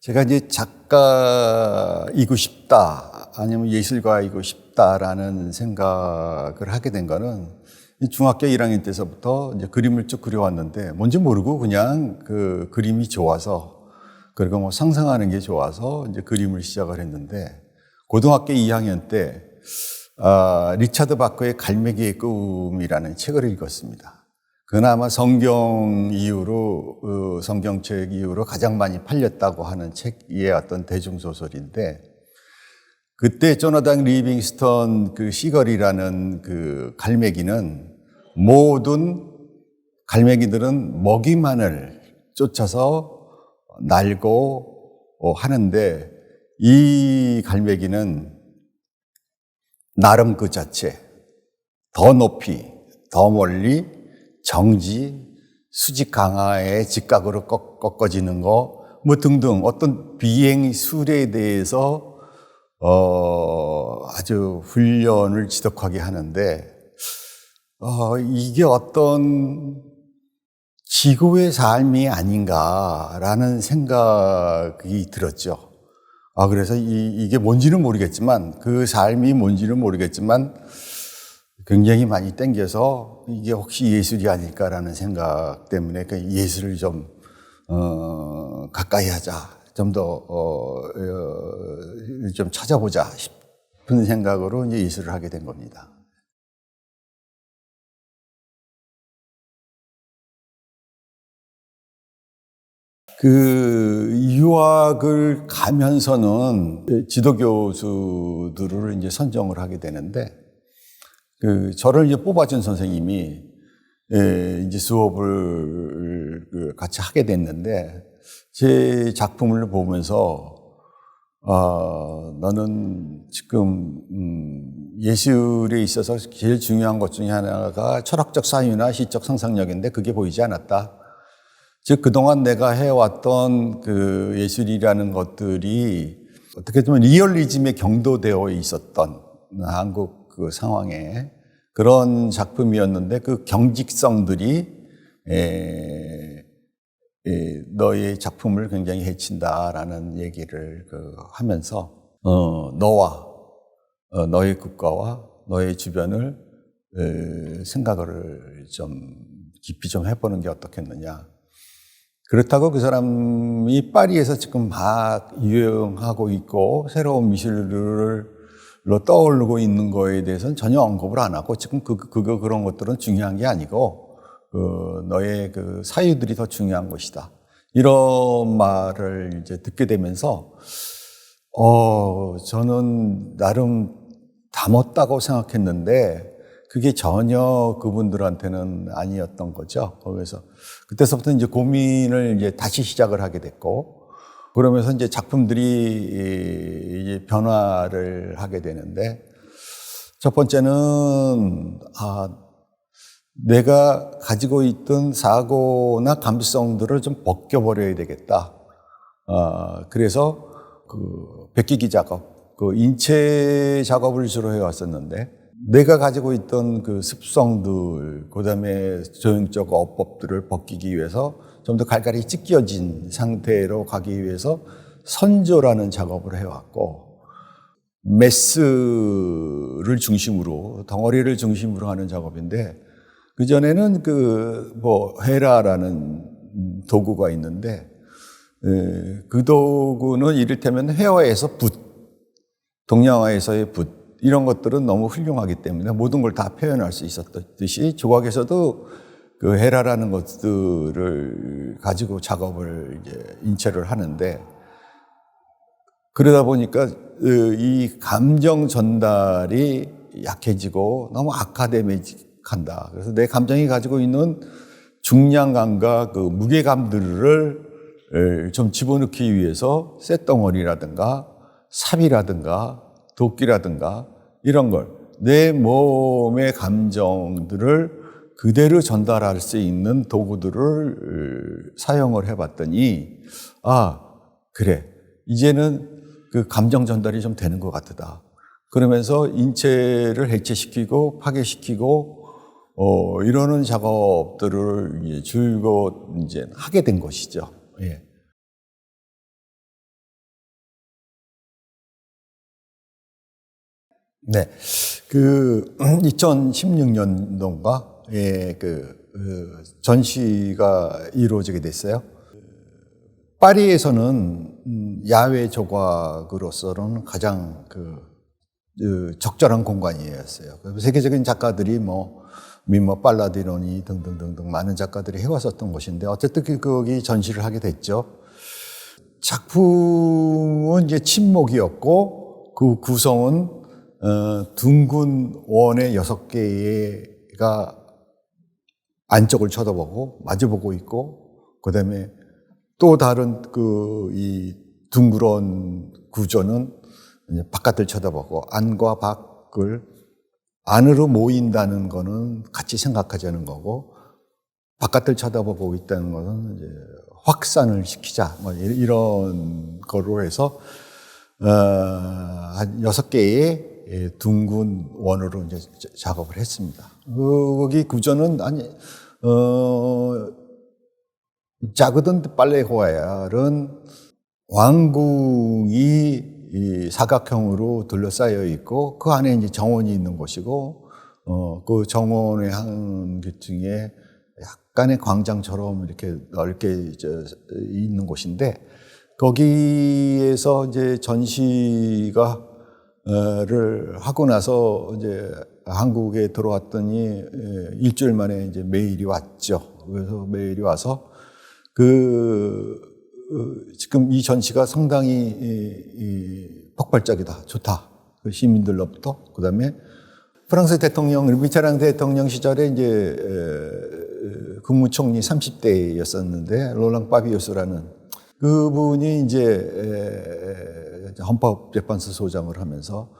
제가 이제 작가이고 싶다, 아니면 예술가이고 싶다라는 생각을 하게 된 거는 중학교 1학년 때서부터 이제 그림을 쭉 그려왔는데 뭔지 모르고 그냥 그 그림이 좋아서, 그리고 뭐 상상하는 게 좋아서 이제 그림을 시작을 했는데, 고등학교 2학년 때 리차드 바커의 갈매기의 꿈이라는 책을 읽었습니다. 그나마 성경책 이후로 가장 많이 팔렸다고 하는 책의 어떤 대중소설인데, 그때 조나단 리빙스턴 그 시걸이라는 그 갈매기는, 모든 갈매기들은 먹이만을 쫓아서 날고 하는데, 이 갈매기는 나름 그 자체, 더 높이, 더 멀리, 정지, 수직 강화의 직각으로 꺾어지는 거, 뭐 등등 어떤 비행 수레에 대해서 아주 훈련을 지독하게 하는데, 이게 어떤 지구의 삶이 아닌가라는 생각이 들었죠. 그래서 이게 뭔지는 모르겠지만, 그 삶이 뭔지는 모르겠지만 굉장히 많이 땡겨서 이게 혹시 예술이 아닐까라는 생각 때문에 그 예술을 좀 가까이 하자, 좀 더 좀 찾아보자 싶은 생각으로 이제 예술을 하게 된 겁니다. 그 유학을 가면서는 지도 교수들을 이제 선정을 하게 되는데, 저를 이제 뽑아준 선생님이 이제 수업을 같이 하게 됐는데, 제 작품을 보면서 너는 지금 예술에 있어서 제일 중요한 것 중에 하나가 철학적 사유나 시적 상상력인데 그게 보이지 않았다. 즉 그동안 내가 해왔던 그 예술이라는 것들이 어떻게 보면 리얼리즘에 경도되어 있었던 한국 그 상황에 그런 작품이었는데, 그 경직성들이 너의 작품을 굉장히 해친다라는 얘기를 하면서 너와 너의 국가와 너의 주변을 생각을 좀 깊이 좀 해보는 게 어떻겠느냐. 그렇다고 그 사람이 파리에서 지금 막 유행하고 있고 새로운 미술로 떠오르고 있는 거에 대해서는 전혀 언급을 안 하고, 지금 그런 것들은 중요한 게 아니고 너의 그 사유들이 더 중요한 것이다, 이런 말을 이제 듣게 되면서 저는 나름 담았다고 생각했는데 그게 전혀 그분들한테는 아니었던 거죠. 그래서 그때서부터 이제 고민을 이제 다시 시작을 하게 됐고, 그러면서 이제 작품들이 이제 변화를 하게 되는데, 첫 번째는 내가 가지고 있던 사고나 감수성들을 좀 벗겨버려야 되겠다. 그래서 베끼기 작업, 인체 작업을 주로 해왔었는데, 내가 가지고 있던 그 습성들, 그 다음에 조형적 어법들을 벗기기 위해서 좀 더 갈갈이 찢겨진 상태로 가기 위해서 선조라는 작업을 해왔고, 메스를 중심으로, 덩어리를 중심으로 하는 작업인데, 그전에는 헤라라는 도구가 있는데, 그 도구는 이를테면 회화에서 붓, 동양화에서의 붓, 이런 것들은 너무 훌륭하기 때문에 모든 걸 다 표현할 수 있었듯이, 조각에서도 그 헤라라는 것들을 가지고 작업을 이제 인체를 하는데, 그러다 보니까 이 감정 전달이 약해지고 너무 아카데믹한다. 그래서 내 감정이 가지고 있는 중량감과 그 무게감들을 좀 집어넣기 위해서 쇳덩어리라든가 삽이라든가 도끼라든가 이런 걸, 내 몸의 감정들을 그대로 전달할 수 있는 도구들을 사용을 해봤더니, 그래, 이제는 그 감정 전달이 좀 되는 것 같다. 그러면서 인체를 해체시키고 파괴시키고 이러는 작업들을 줄곧 이제 하게 된 것이죠. 예. 네. 그 2016년도인가에 전시가 이루어지게 됐어요. 파리에서는 야외 조각으로서는 가장 적절한 공간이었어요. 세계적인 작가들이 미모 팔라디노니 등등등등 많은 작가들이 해왔었던 곳인데 어쨌든 거기 전시를 하게 됐죠. 작품은 이제 침묵이었고 그 구성은 둥근 원의 6개가 안쪽을 쳐다보고 마주보고 있고 그다음에 또 다른 이 둥그런 구조는 이제 바깥을 쳐다보고 안과 밖을 안으로 모인다는 거는 같이 생각하자는 거고 바깥을 쳐다보고 있다는 거는 이제 확산을 시키자 이런 거로 해서 한 6개의 둥근 원으로 이제 작업을 했습니다. 거기 구조는 자그든 빨레호얄은 왕궁이 이 사각형으로 둘러싸여 있고 그 안에 이제 정원이 있는 곳이고 그 정원의 한 계층에 약간의 광장처럼 이렇게 넓게 있는 곳인데 거기에서 이제 전시가 를 하고 나서 이제 한국에 들어왔더니 일주일 만에 이제 메일이 왔죠. 그래서 메일이 와서 지금 이 전시가 상당히 폭발적이다, 좋다. 시민들로부터. 그 다음에 프랑스 대통령, 미테랑 대통령 시절에 이제 국무총리 30대였었는데, 로랑 파비우스라는 그분이 이제 헌법재판소 소장을 하면서,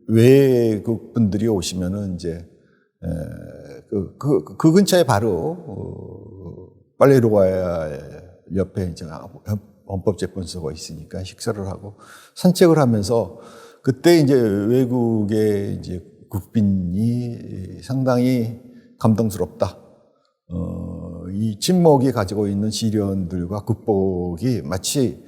외국 분들이 오시면은 이제, 그 근처에 바로, 빨레로와야 옆에 이제 헌법재판소가 있으니까 식사를 하고 산책을 하면서 그때 이제 외국의 이제 국빈이 상당히 감동스럽다. 이 침묵이 가지고 있는 시련들과 극복이 마치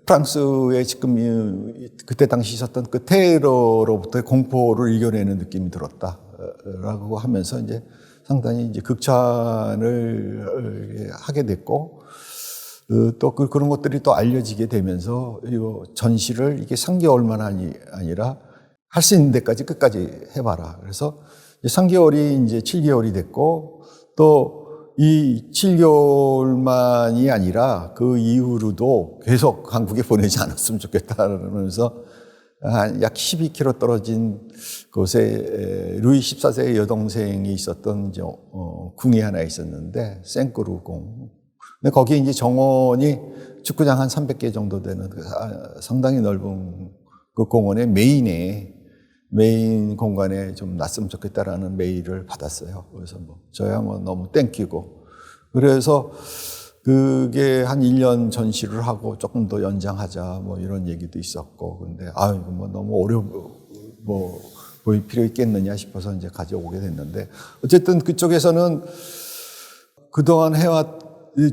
프랑스의 지금 그때 당시 있었던 그 테러로부터의 공포를 이겨내는 느낌이 들었다라고 하면서 이제 상당히 이제 극찬을 하게 됐고, 또 그런 것들이 또 알려지게 되면서, 이 전시를 이게 3개월만 아니라 할 수 있는 데까지 끝까지 해봐라. 그래서 3개월이 이제 7개월이 됐고, 또 이 7개월만이 아니라 그 이후로도 계속 한국에 보내지 않았으면 좋겠다면서 약 12km 떨어진 곳에 루이 14세의 여동생이 있었던 이제 궁이 하나 있었는데 생꾸르 궁. 근데 거기에 이제 정원이 축구장 한 300개 정도 되는 상당히 넓은 그 공원의 메인 공간에 좀 놨으면 좋겠다라는 메일을 받았어요. 그래서 저야 너무 땡기고 그래서 그게 한 1년 전시를 하고 조금 더 연장하자 이런 얘기도 있었고 근데 이거 너무 보일 필요 있겠느냐 싶어서 이제 가져오게 됐는데 어쨌든 그쪽에서는 그동안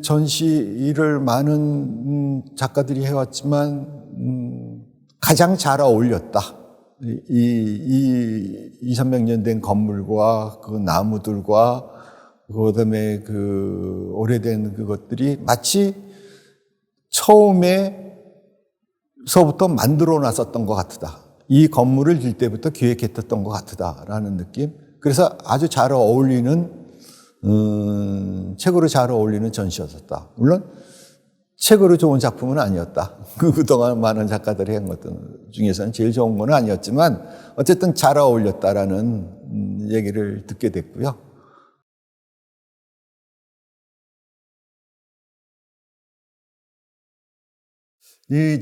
전시를 많은 작가들이 해왔지만 가장 잘 어울렸다. 200~300년 된 건물과 그 나무들과 그다음에 그 오래된 그것들이 마치 처음에서부터 만들어 놨었던 것 같다. 이 건물을 질 때부터 기획했던 것 같다라는 느낌. 그래서 아주 잘 어울리는 책으로 잘 어울리는 전시였었다. 물론 책으로 좋은 작품은 아니었다. 그동안 많은 작가들이 한 것들 중에서는 제일 좋은 건 아니었지만 어쨌든 잘 어울렸다라는 얘기를 듣게 됐고요.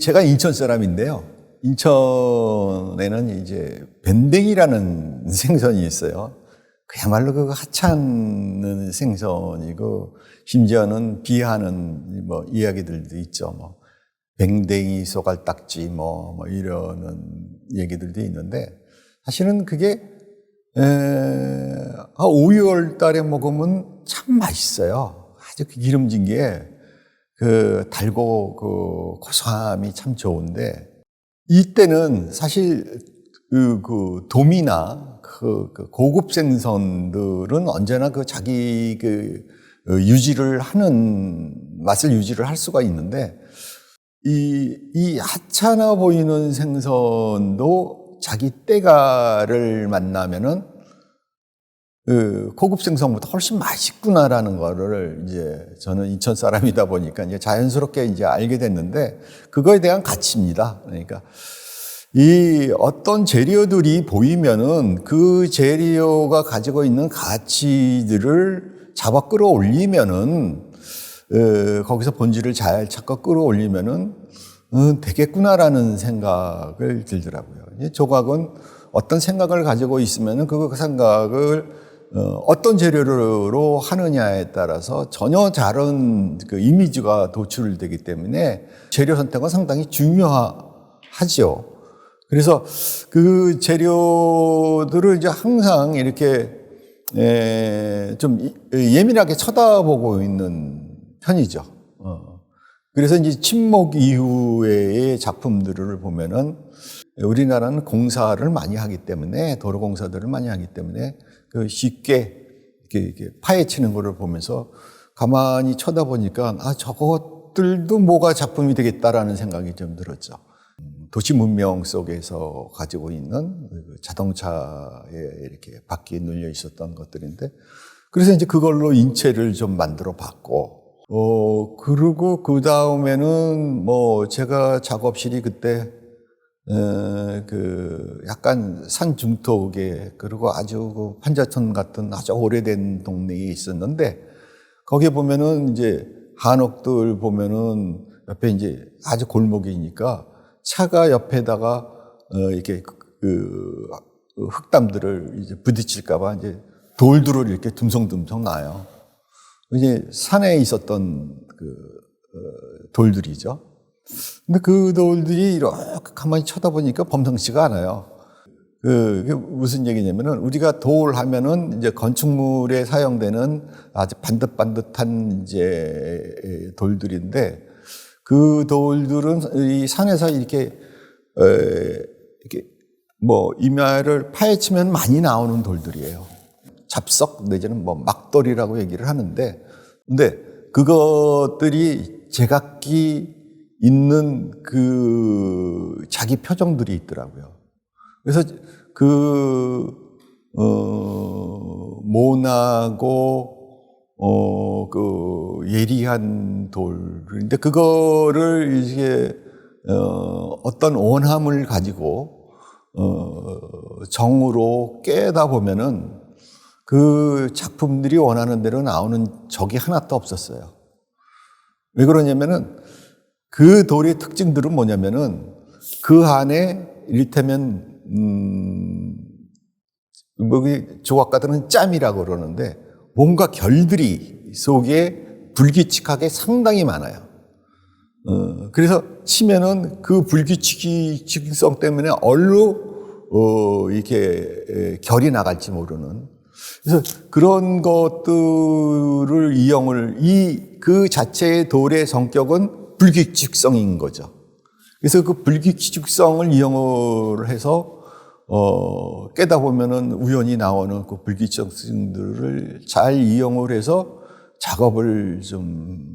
제가 인천 사람인데요. 인천에는 이제 밴댕이라는 생선이 있어요. 그야말로 그 하찮은 생선이고 심지어는 비하하는 이야기들도 있죠. 뱅댕이 소갈딱지 이러는 얘기들도 있는데 사실은 그게 한 5, 6월 달에 먹으면 참 맛있어요. 아주 기름진 게 달고 고소함이 참 좋은데 이때는 사실 그 도미나 고급 생선들은 언제나 자기 유지를 하는 맛을 유지를 할 수가 있는데 이 하찮아 보이는 생선도 자기 때가를 만나면은 고급 생선보다 훨씬 맛있구나라는 거를 이제 저는 인천 사람이다 보니까 이제 자연스럽게 이제 알게 됐는데 그거에 대한 가치입니다. 그러니까 이 어떤 재료들이 보이면은 그 재료가 가지고 있는 가치들을 잡아 끌어올리면은 거기서 본질을 잘 찾고 끌어올리면은 되겠구나라는 생각을 들더라고요. 이 조각은 어떤 생각을 가지고 있으면은 그 생각을 어떤 재료로 하느냐에 따라서 전혀 다른 이미지가 도출되기 때문에 재료 선택은 상당히 중요하죠. 그래서 그 재료들을 이제 항상 이렇게 좀 예민하게 쳐다보고 있는 편이죠. 그래서 이제 침묵 이후의 작품들을 보면은 우리나라는 공사를 많이 하기 때문에 도로 공사들을 많이 하기 때문에 쉽게 이렇게 파헤치는 거를 보면서 가만히 쳐다보니까 저것들도 뭐가 작품이 되겠다라는 생각이 좀 들었죠. 도시 문명 속에서 가지고 있는 자동차에 이렇게 바퀴에 눌려 있었던 것들인데 그래서 이제 그걸로 인체를 좀 만들어 봤고 그리고 그 다음에는 제가 작업실이 그때 약간 산 중턱에 그리고 아주 판자촌 같은 아주 오래된 동네에 있었는데 거기에 보면은 이제 한옥들 보면은 옆에 이제 아주 골목이니까 차가 옆에다가 이렇게 흙담들을 이제 부딪힐까봐 이제 돌들을 이렇게 듬성듬성 놔요. 이제 산에 있었던 돌들이죠. 근데 그 돌들이 이렇게 가만히 쳐다보니까 범상치가 않아요. 그게 무슨 얘기냐면은 우리가 돌 하면은 이제 건축물에 사용되는 아주 반듯반듯한 이제 돌들인데 그 돌들은 이 산에서 이렇게 임야를 파헤치면 많이 나오는 돌들이에요. 잡석 내지는 막돌이라고 얘기를 하는데, 근데 그것들이 제각기 있는 자기 표정들이 있더라고요. 그래서 모나고 예리한 돌인데 그거를 이게 어떤 원함을 가지고 정으로 깨다 보면은 그 작품들이 원하는 대로 나오는 적이 하나도 없었어요. 왜 그러냐면은 그 돌의 특징들은 뭐냐면은 그 안에 이를테면 조각가들은 짬이라고 그러는데 뭔가 결들이 속에 불규칙하게 상당히 많아요. 그래서 치면은 그 불규칙성 때문에 이렇게 결이 나갈지 모르는. 그래서 그런 것들을 그 자체의 돌의 성격은 불규칙성인 거죠. 그래서 그 불규칙성을 이용을 해서 깨다 보면은 우연히 나오는 그 불규칙성들을 잘 이용을 해서 작업을 좀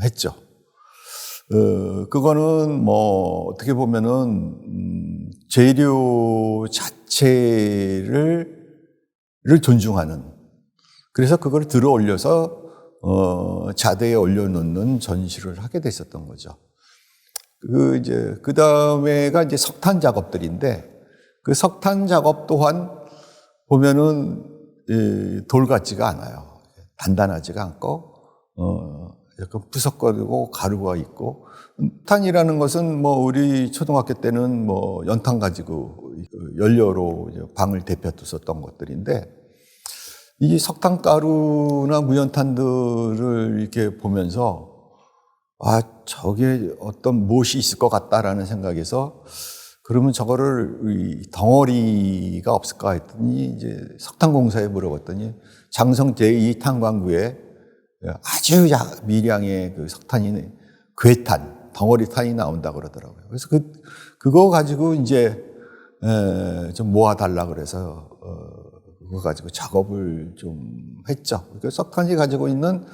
했죠. 그거는 어떻게 보면은 재료 자체를 존중하는, 그래서 그걸 들어 올려서 자대에 올려놓는 전시를 하게 됐었던 거죠. 그 다음에가 이제 석탄 작업들인데, 그 석탄 작업 또한 보면은 돌 같지가 않아요. 단단하지가 않고, 약간 푸석거리고 가루가 있고, 석탄이라는 것은 우리 초등학교 때는 연탄 가지고 연료로 방을 데펴뒀었던 것들인데, 이 석탄가루나 무연탄들을 이렇게 보면서 저게 어떤 무엇이 있을 것 같다라는 생각에서 그러면 저거를 덩어리가 없을까 했더니 이제 석탄공사에 물어봤더니 장성 제2탄광구에 아주 미량의 그 석탄이 괴탄, 덩어리 탄이 나온다 그러더라고요. 그래서 그거 가지고 이제 좀 모아달라 그래서 그거 가지고 작업을 좀 했죠. 그 석탄이 가지고 있는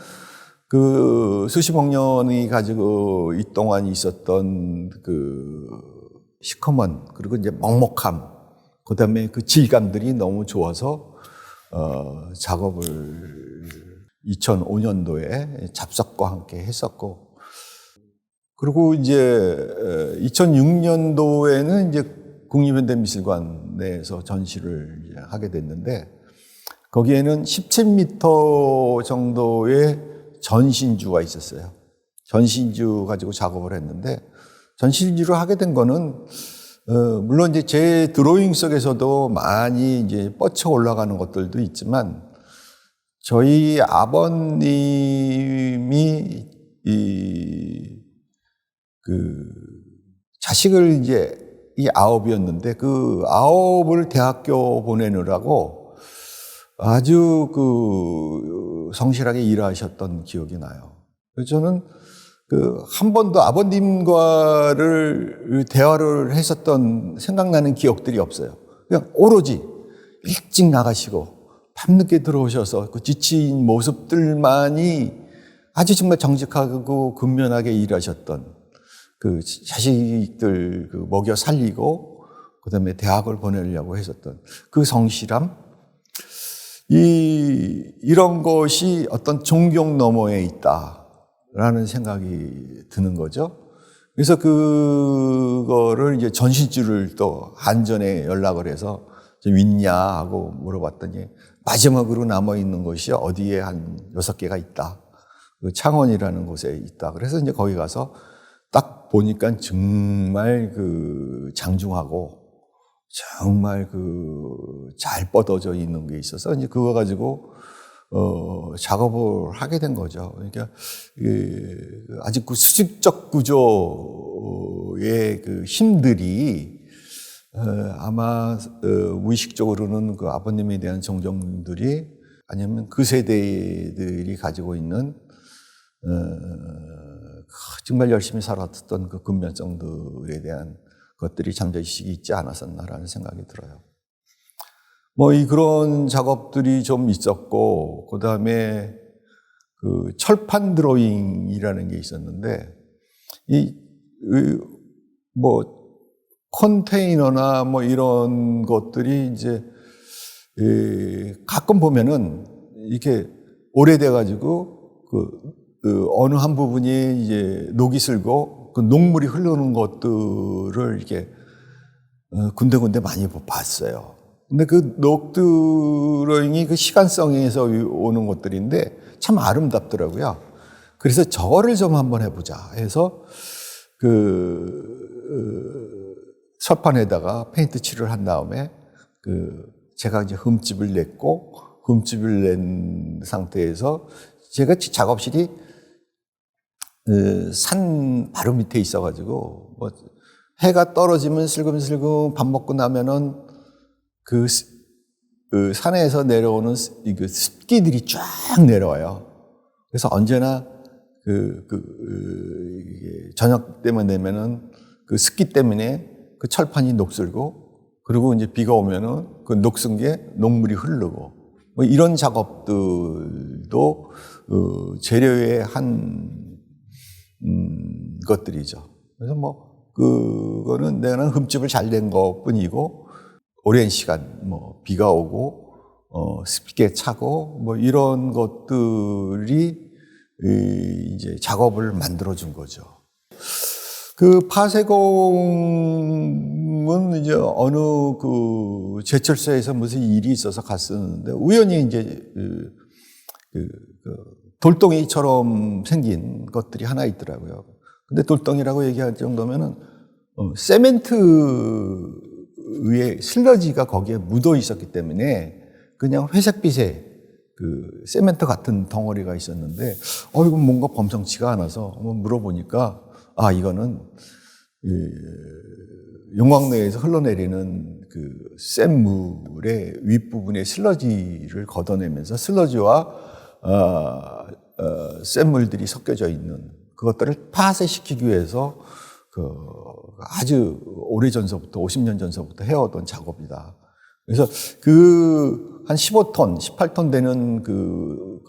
그 수십억 년이 가지고 이 동안 있었던 그 시커먼 그리고 이제 먹먹함, 그다음에 그 질감들이 너무 좋아서 작업을 2005년도에 잡석과 함께 했었고, 그리고 이제 2006년도에는 이제 국립현대미술관 내에서 전시를 이제 하게 됐는데, 거기에는 17m 정도의 전신주가 있었어요. 전신주 가지고 작업을 했는데, 전신주를 하게 된 거는 물론 이제 제 드로잉 속에서도 많이 이제 뻗쳐 올라가는 것들도 있지만, 저희 아버님이 자식을 이제 이 9이었는데 그 9을 대학교 보내느라고 아주 성실하게 일하셨던 기억이 나요. 그래서 저는 한 번도 아버님과를 대화를 했었던 생각나는 기억들이 없어요. 그냥 오로지 일찍 나가시고 밤늦게 들어오셔서 그 지친 모습들만이 아주 정말 정직하고 근면하게 일하셨던, 그 자식들 먹여 살리고 그다음에 대학을 보내려고 했었던 그 성실함, 이런 것이 어떤 존경 너머에 있다라는 생각이 드는 거죠. 그래서 그거를 이제 전신주를 또 한전에 연락을 해서 좀 있냐 하고 물어봤더니 마지막으로 남아있는 것이 어디에 한 6개가 있다. 그 창원이라는 곳에 있다. 그래서 이제 거기 가서 딱 보니까 정말 장중하고 정말 잘 뻗어져 있는 게 있어서 이제 그거 가지고 작업을 하게 된 거죠. 그러니까 아직 수직적 구조의 힘들이 아마 무의식적으로는 아버님에 대한 정정들이, 아니면 그 세대들이 가지고 있는 정말 열심히 살았던 그 근면성들에 대한 것들이 잠재의식이 있지 않았었나라는 생각이 들어요. 그런 작업들이 좀 있었고, 그 다음에 철판 드로잉이라는 게 있었는데, 컨테이너나 이런 것들이 이제 가끔 보면은 이렇게 오래돼가지고 어느 한 부분이 이제 녹이 슬고 그 녹물이 흐르는 것들을 이렇게 군데군데 많이 봤어요. 근데 그 녹드로잉이 그 시간성에서 오는 것들인데 참 아름답더라고요. 그래서 저거를 좀 한번 해보자 해서 철판에다가 페인트 칠을 한 다음에 제가 이제 흠집을 냈고, 흠집을 낸 상태에서 제가 작업실이 산 바로 밑에 있어가지고 해가 떨어지면 슬금슬금 밥 먹고 나면은 산에서 내려오는 습기들이 쫙 내려와요. 그래서 언제나 저녁 때만 되면은 그 습기 때문에 그 철판이 녹슬고, 그리고 이제 비가 오면은 그 녹슨 게 녹물이 흐르고, 이런 작업들도 재료의 한 것들이죠. 그래서 그거는 내가 흠집을 잘 낸 것 뿐이고, 오랜 시간 비가 오고 습기에 차고 이런 것들이 이제 작업을 만들어 준 거죠. 파세공은 이제 어느 제철소에서 무슨 일이 있어서 갔었는데, 우연히 이제 돌덩이처럼 생긴 것들이 하나 있더라고요. 근데 돌덩이라고 얘기할 정도면은 세멘트 위에 슬러지가 거기에 묻어 있었기 때문에 그냥 회색빛의 세멘트 같은 덩어리가 있었는데, 이건 뭔가 범상치가 않아서 한번 물어보니까, 이거는 용광로에서 흘러내리는 센 물의 윗부분의 슬러지를 걷어내면서 슬러지와 센 물들이 섞여져 있는 그것들을 파쇄시키기 위해서 아주 오래 전서부터 50년 전서부터 해오던 작업이다. 그래서 한 15톤, 18톤 되는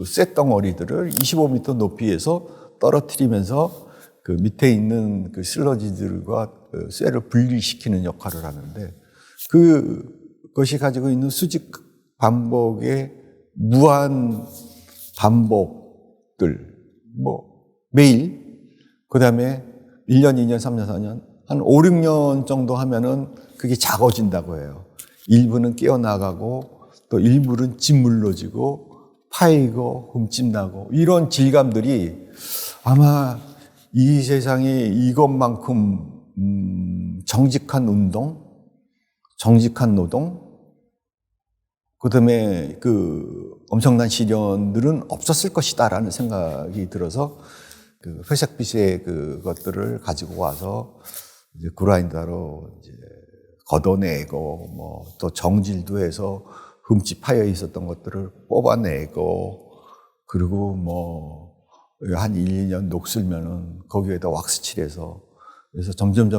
쇳덩어리들을 25m 높이에서 떨어뜨리면서 그 밑에 있는 그 슬러지들과 쇠를 분리시키는 역할을 하는데, 그것이 가지고 있는 수직 반복의 무한 반복들, 매일, 그 다음에 1년, 2년, 3년, 4년, 한 5, 6년 정도 하면은 그게 작아진다고 해요. 일부는 깨어나가고, 또 일부는 짓물러지고, 파이고, 흠집나고, 이런 질감들이 아마 이 세상에 이것만큼, 정직한 운동, 정직한 노동, 그 다음에 엄청난 시련들은 없었을 것이다라는 생각이 들어서 회색빛의 그것들을 가지고 와서 이제 그라인더로 이제 걷어내고 또 정질도 해서 흠집 파여 있었던 것들을 뽑아내고, 그리고 한 1, 2년 녹슬면은 거기에다 왁스 칠해서, 그래서 점점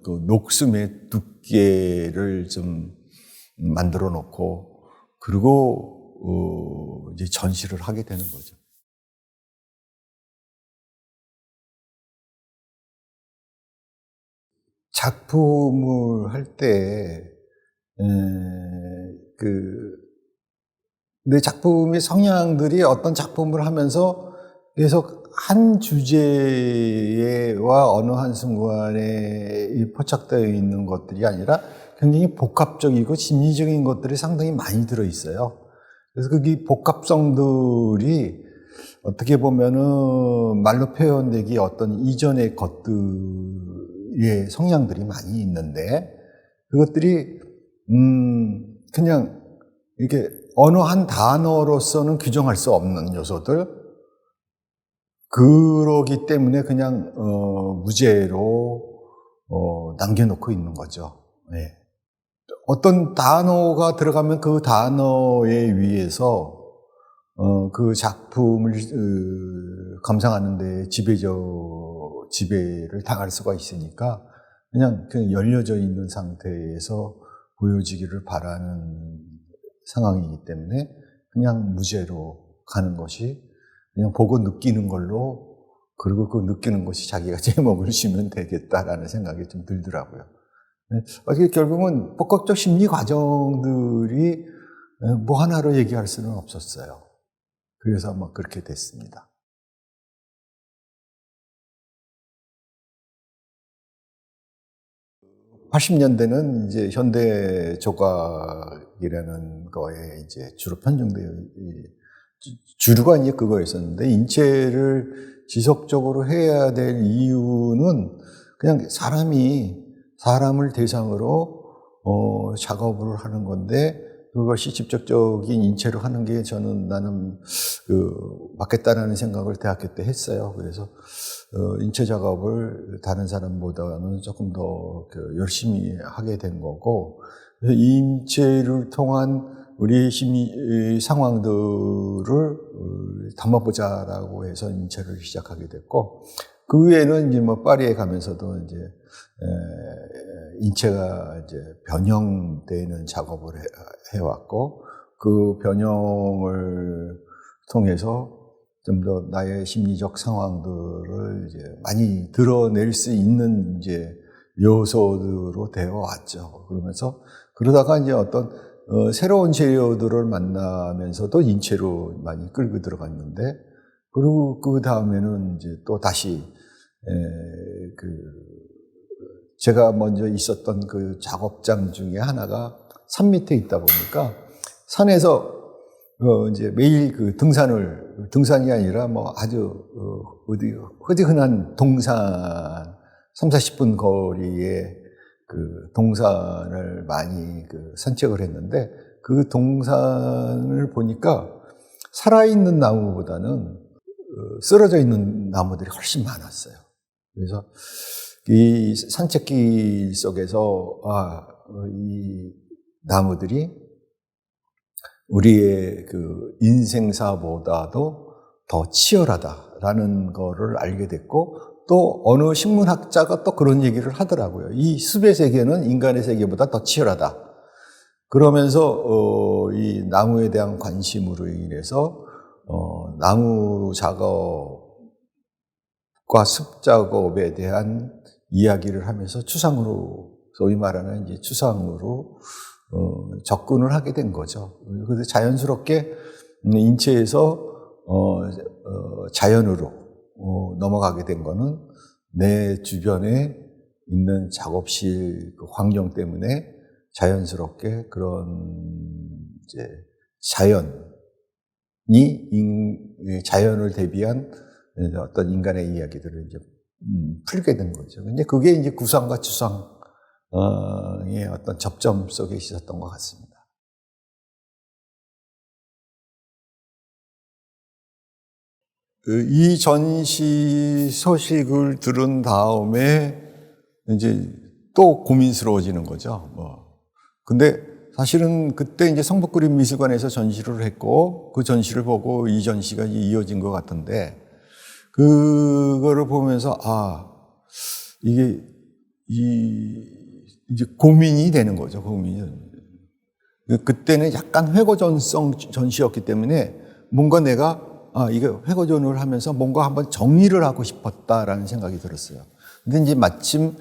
그 녹슴의 두께를 좀 만들어 놓고, 그리고 이제 전시를 하게 되는 거죠. 작품을 할 때, 내 작품의 성향들이 어떤 작품을 하면서 계속 한 주제와 어느 한순간에 포착되어 있는 것들이 아니라 굉장히 복합적이고 심리적인 것들이 상당히 많이 들어있어요. 그래서 그 복합성들이 어떻게 보면은 말로 표현되기 어떤 이전의 것들의 성향들이 많이 있는데, 그것들이 그냥 이렇게 어느 한 단어로서는 규정할 수 없는 요소들, 그러기 때문에 그냥 무죄로 남겨놓고 있는 거죠. 네. 어떤 단어가 들어가면 그 단어에 의해서 그 작품을 감상하는 데 지배를 당할 수가 있으니까 그냥 열려져 있는 상태에서 보여지기를 바라는 상황이기 때문에 그냥 무죄로 가는 것이, 그냥 보고 느끼는 걸로, 그리고 그 느끼는 것이 자기가 제목을 주면 되겠다라는 생각이 좀 들더라고요. 결국은 복합적 심리 과정들이 하나로 얘기할 수는 없었어요. 그래서 그렇게 됐습니다. (80년대는) 이제 현대 조각이라는 거에 이제 주로 편중되어, 주류가 이제 그거였었는데, 인체를 지속적으로 해야 될 이유는 그냥 사람을 대상으로 작업을 하는 건데, 그것이 직접적인 인체로 하는 게 나는 맞겠다라는 생각을 대학교 때 했어요. 그래서 인체 작업을 다른 사람보다는 조금 더 열심히 하게 된 거고, 인체를 통한 우리 심리 상황들을 담아보자라고 해서 인체를 시작하게 됐고, 그 외에는 이제 파리에 가면서도 이제 인체가 이제 변형되는 작업을 해왔고, 그 변형을 통해서 좀 더 나의 심리적 상황들을 이제 많이 드러낼 수 있는 이제 요소들로 되어 왔죠. 그러다가 이제 어떤 새로운 재료들을 만나면서도 인체로 많이 끌고 들어갔는데, 그리고 그 다음에는 이제 또 다시 제가 먼저 있었던 그 작업장 중에 하나가 산 밑에 있다 보니까, 산에서 이제 매일 등산이 아니라 아주 흔한 동산, 30-40분 거리에 동산을 많이 산책을 했는데, 그 동산을 보니까 살아있는 나무보다는 쓰러져 있는 나무들이 훨씬 많았어요. 그래서 이 산책길 속에서 이 나무들이 우리의 인생사보다도 더 치열하다. 있다라는 거를 알게 됐고, 또 어느 식문학자가 또 그런 얘기를 하더라고요. 이 숲의 세계는 인간의 세계보다 더 치열하다. 그러면서 이 나무에 대한 관심으로 인해서 나무 작업과 숲 작업에 대한 이야기를 하면서 추상으로, 소위 말하는 이제 추상으로 접근을 하게 된 거죠. 그래서 자연스럽게 인체에서 자연으로 넘어가게 된 거는 내 주변에 있는 작업실 그 환경 때문에 자연스럽게 그런 이제 자연을 대비한 어떤 인간의 이야기들을 이제 풀게 된 거죠. 근데 그게 이제 구상과 추상의 어떤 접점 속에 있었던 것 같습니다. 이 전시 소식을 들은 다음에 이제 또 고민스러워지는 거죠. 근데 사실은 그때 이제 성북구립미술관에서 전시를 했고, 그 전시를 보고 이 전시가 이어진 것 같은데, 그거를 보면서, 이게, 이제 고민이 되는 거죠, 고민이. 그때는 약간 회고전성 전시였기 때문에 뭔가 내가, 이게 회고전을 하면서 뭔가 한번 정리를 하고 싶었다라는 생각이 들었어요. 근데 이제 마침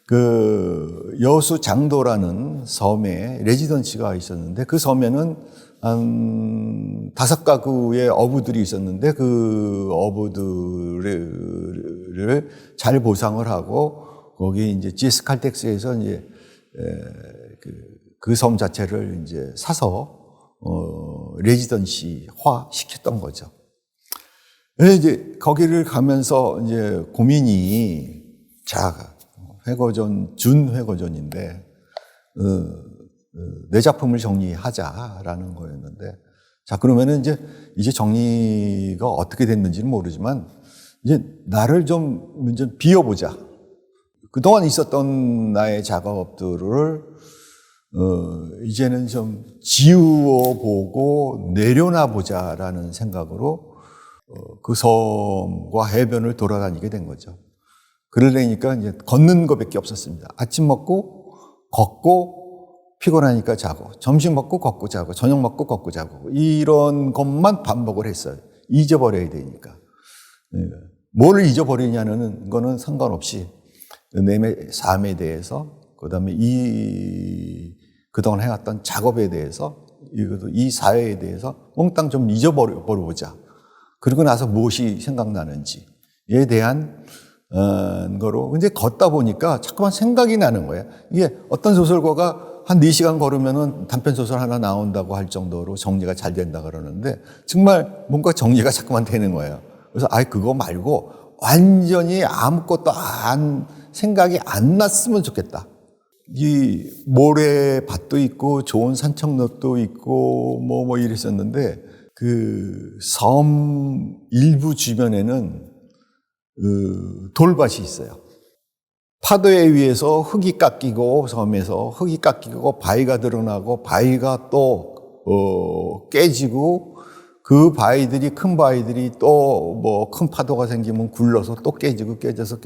그 여수 장도라는 섬에 레지던시가 있었는데, 그 섬에는 한 5가구의 어부들이 있었는데, 그 어부들을 잘 보상을 하고, 거기 이제 GS 칼텍스에서 이제 그 섬 자체를 이제 사서 레지던시화 시켰던 거죠. 이제 거기를 가면서 이제 고민이, 준회고전인데, 내 작품을 정리하자라는 거였는데, 그러면은 이제 정리가 어떻게 됐는지는 모르지만, 이제 나를 좀 비워보자. 그동안 있었던 나의 작업들을, 이제는 좀 지우어보고 내려놔보자라는 생각으로, 그 섬과 해변을 돌아다니게 된 거죠. 그러려니까 이제 걷는 것밖에 없었습니다. 아침 먹고, 걷고, 피곤하니까 자고, 점심 먹고, 걷고, 자고, 저녁 먹고, 걷고, 자고, 이런 것만 반복을 했어요. 잊어버려야 되니까. 뭘 잊어버리냐는 거는 상관없이 내 삶에 대해서, 그 다음에 그동안 해왔던 작업에 대해서, 이 사회에 대해서 몽땅 좀 잊어버려보자. 그리고 나서 무엇이 생각나는지에 대한 거로 이제 걷다 보니까 자꾸만 생각이 나는 거예요. 이게 어떤 소설가가 한 4시간 걸으면은 단편소설 하나 나온다고 할 정도로 정리가 잘 된다 그러는데, 정말 뭔가 정리가 자꾸만 되는 거예요. 그래서 그거 말고 완전히 아무것도 생각이 안 났으면 좋겠다. 이 모래밭도 있고 좋은 산책로도 있고 뭐 이랬었는데, 그 섬 일부 주변에는 돌밭이 있어요. 파도에 의해서 흙이 깎이고, 섬에서 흙이 깎이고 바위가 드러나고, 바위가 또 깨지고, 그 바위들이, 큰 바위들이 또 뭐 큰 파도가 생기면 굴러서 또 깨져서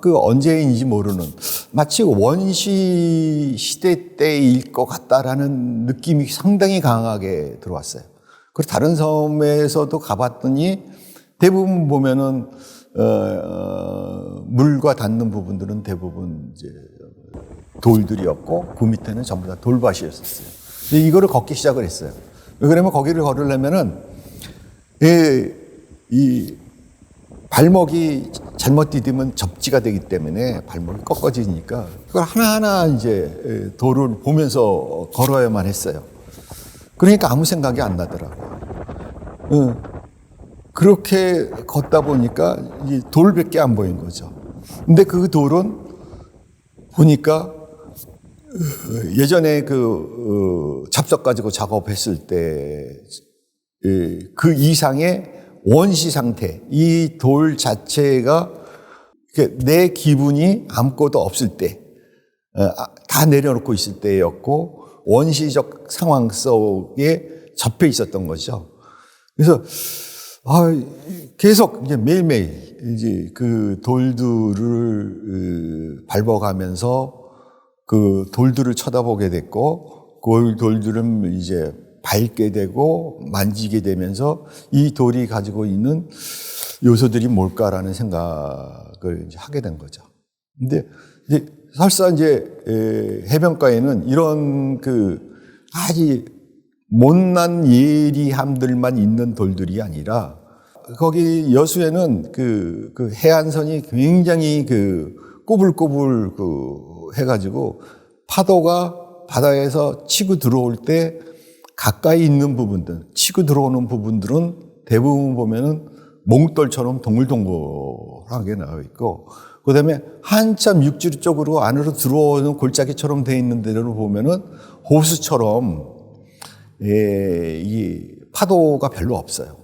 그 언제인지 모르는, 마치 원시 시대 때일 것 같다라는 느낌이 상당히 강하게 들어왔어요. 그리고 다른 섬에서도 가봤더니 대부분 보면은 물과 닿는 부분들은 대부분 이제 돌들이었고, 그 밑에는 전부 다 돌밭이었었어요. 근데 이거를 걷기 시작을 했어요. 그러면 거기를 걸으려면은 이 발목이 잘못 디디면 접지가 되기 때문에 발목이 꺾어지니까 그걸 하나하나 이제 돌을 보면서 걸어야만 했어요. 그러니까 아무 생각이 안 나더라고요. 그렇게 걷다 보니까 이 돌밖에 안 보인 거죠. 근데 그 돌은 보니까 예전에 잡석 가지고 작업했을 때 그 이상의 원시 상태, 이 돌 자체가 내 기분이 아무것도 없을 때, 다 내려놓고 있을 때였고, 원시적 상황 속에 접해 있었던 거죠. 그래서 계속 이제 매일매일 이제 그 돌들을 밟아가면서 그 돌들을 쳐다보게 됐고, 그 돌들은 이제 밟게 되고 만지게 되면서 이 돌이 가지고 있는 요소들이 뭘까라는 생각을 이제 하게 된 거죠. 근데 이제 설사 이제 해변가에는 이런 그 아주 못난 예리함들만 있는 돌들이 아니라, 거기 여수에는 그 해안선이 굉장히 그 꼬불꼬불 해가지고 파도가 바다에서 치고 들어올 때 가까이 있는 부분들, 치고 들어오는 부분들은 대부분 보면은 몽돌처럼 동글동글하게 나와 있고, 그 다음에 한참 육지 쪽으로 안으로 들어오는 골짜기처럼 되어 있는 데를 보면은 호수처럼 이 파도가 별로 없어요.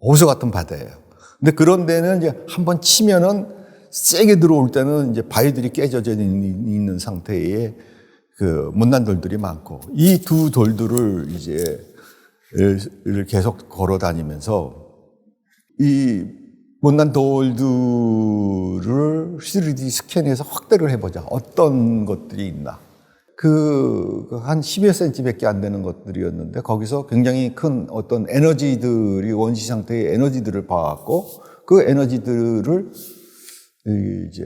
호수 같은 바다예요. 근데 그런 데는 이제 한번 치면은 세게 들어올 때는 이제 바위들이 깨져져 있는 상태의 그 못난 돌들이 많고, 이 두 돌들을 이제 계속 걸어 다니면서 이 못난 돌들을 3D 스캔해서 확대를 해보자. 어떤 것들이 있나. 한 10여 cm밖에 안 되는 것들이었는데, 거기서 굉장히 큰 어떤 에너지들이, 원시 상태의 에너지들을 봐왔고, 그 에너지들을 이제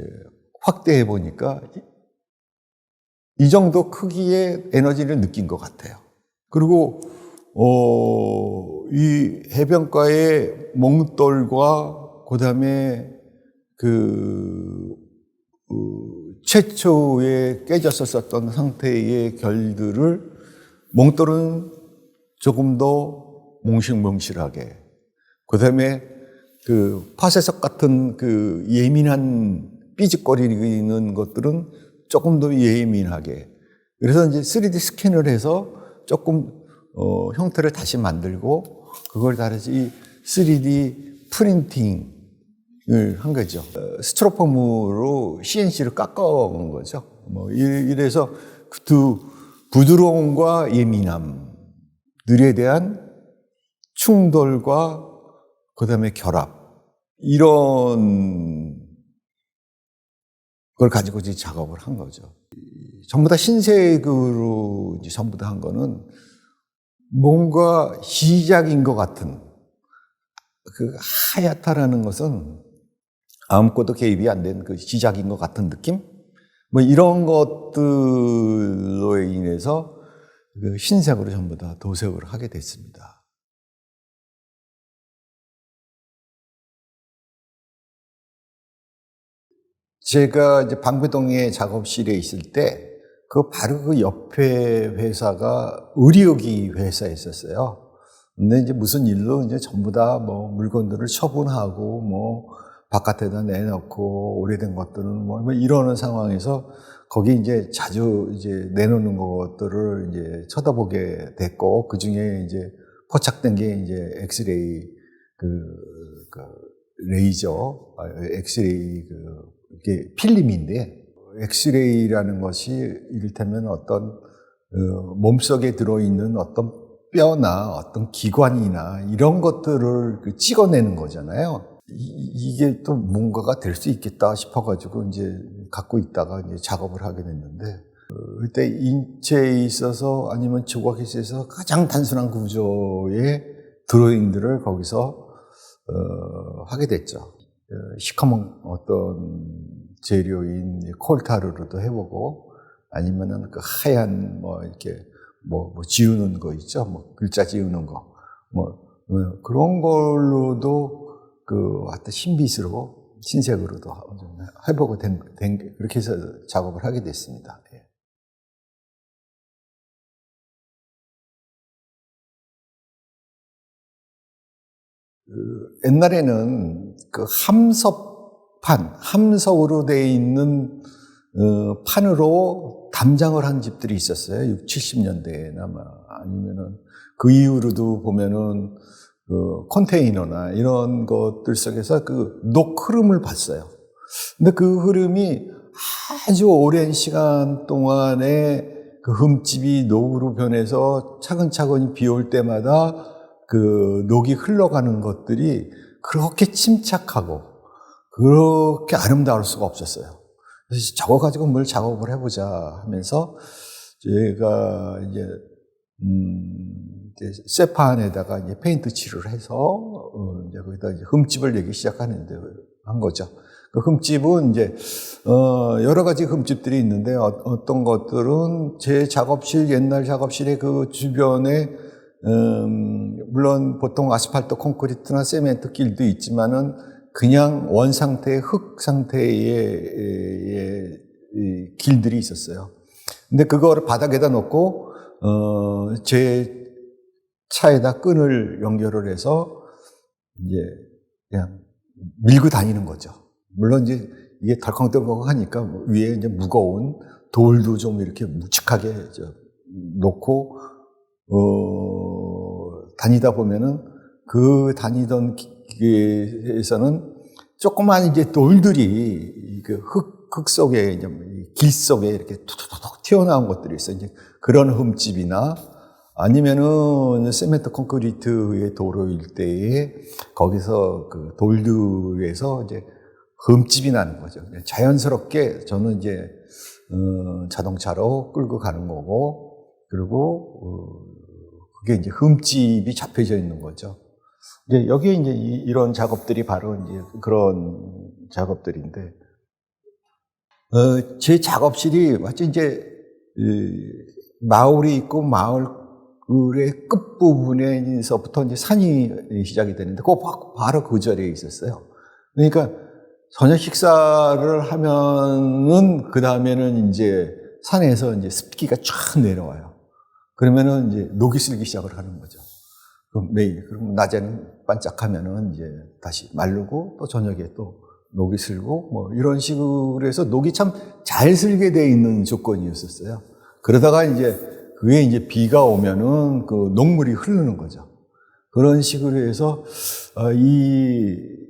확대해 보니까 이 정도 크기의 에너지를 느낀 것 같아요. 그리고, 이 해변가의 몽돌과 그 다음에 최초에 깨졌었던 상태의 결들을, 몽돌은 조금 더 몽실몽실하게, 그 다음에 파쇄석 같은 예민한 삐죽거리는 것들은 조금 더 예민하게. 그래서 이제 3D 스캔을 해서 조금, 형태를 다시 만들고, 그걸 다시 3D 프린팅을 한 거죠. 스티로폼으로 CNC를 깎아온 거죠. 이래서 부드러움과 예민함들에 대한 충돌과 그 다음에 결합, 이런 걸 가지고 이제 작업을 한 거죠. 전부 다 흰색으로 이제 전부 다 한 거는 뭔가 시작인 것 같은, 하얗다라는 것은 아무것도 개입이 안 된 시작인 것 같은 느낌? 이런 것들로 인해서 흰색으로 전부 다 도색을 하게 됐습니다. 제가 이제 방배동에 작업실에 있을 때, 바로 그 옆에 회사가 의료기 회사였었어요. 근데 이제 무슨 일로 이제 전부 다 물건들을 처분하고 바깥에다 내놓고 오래된 것들은 이러는 상황에서 거기 이제 자주 이제 내놓는 것들을 이제 쳐다보게 됐고, 그 중에 이제 포착된 게 이제 엑스레이 레이저, 엑스레이 이게 필름인데, 엑스레이라는 것이 이를테면 어떤 몸속에 들어있는 어떤 뼈나 어떤 기관이나 이런 것들을 찍어내는 거잖아요. 이게 또 뭔가가 될 수 있겠다 싶어가지고 이제 갖고 있다가 이제 작업을 하게 됐는데, 그때 인체에 있어서 아니면 조각에 있어서 가장 단순한 구조의 드로잉들을 거기서 하게 됐죠. 시커먼 어떤 재료인 콜타르로도 해보고, 아니면은 하얀 이렇게 지우는 거 있죠. 글자 지우는 거. 그런 걸로도 하여튼 흰빛으로, 흰색으로도 해보고 그렇게 해서 작업을 하게 됐습니다. 예. 옛날에는 함석으로 되어 있는 판으로 담장을 한 집들이 있었어요. 60, 70년대에나 아니면은 그 이후로도 보면은 컨테이너나 이런 것들 속에서 녹 흐름을 봤어요. 근데 그 흐름이 아주 오랜 시간 동안에 흠집이 녹으로 변해서 차근차근히 비 올 때마다 그 녹이 흘러가는 것들이 그렇게 침착하고 그렇게 아름다울 수가 없었어요. 그래서 저거 가지고 뭘 작업을 해보자 하면서 제가 이제 쇠판에다가 이제 페인트 칠을 해서 이제 거기다 이제 흠집을 내기 시작하는데 한 거죠. 그 흠집은 이제 여러 가지 흠집들이 있는데 어떤 것들은 제 작업실 옛날 작업실의 그 주변에 물론 보통 아스팔트 콘크리트나 세멘트 길도 있지만은 그냥 원 상태의 흙 상태의 길들이 있었어요. 근데 그거를 바닥에다 놓고 제 차에다 끈을 연결을 해서 이제 그냥 밀고 다니는 거죠. 물론 이제 이게 덜컹덜컹하니까 위에 이제 무거운 돌도 좀 이렇게 묵직하게 놓고 다니다 보면은 그 다니던 길에서는 조그만 이제 돌들이 그 흙 속에 이제 길 속에 이렇게 툭툭툭 튀어나온 것들이 있어요. 이제 그런 흠집이나 아니면은 세멘트 콘크리트의 도로일 때에 거기서 그 돌들에서 이제 흠집이 나는 거죠. 자연스럽게 저는 이제 자동차로 끌고 가는 거고, 그리고 그게 이제 흠집이 잡혀져 있는 거죠. 이제 여기에 이제 이런 작업들이 바로 이제 그런 작업들인데, 제 작업실이 마치 이제 마을이 있고 마을의 끝부분에서부터 이제 산이 시작이 되는데, 바로 그 자리에 있었어요. 그러니까 저녁 식사를 하면은 그 다음에는 이제 산에서 이제 습기가 쫙 내려와요. 그러면은 이제 녹이 슬기 시작을 하는 거죠. 그럼 매일. 그럼 낮에는 반짝하면은 이제 다시 마르고 또 저녁에 또 녹이 슬고 뭐 이런 식으로 해서 녹이 참 잘 슬게 돼 있는 조건이었었어요. 그러다가 이제 그게 이제 비가 오면은 그 녹물이 흐르는 거죠. 그런 식으로 해서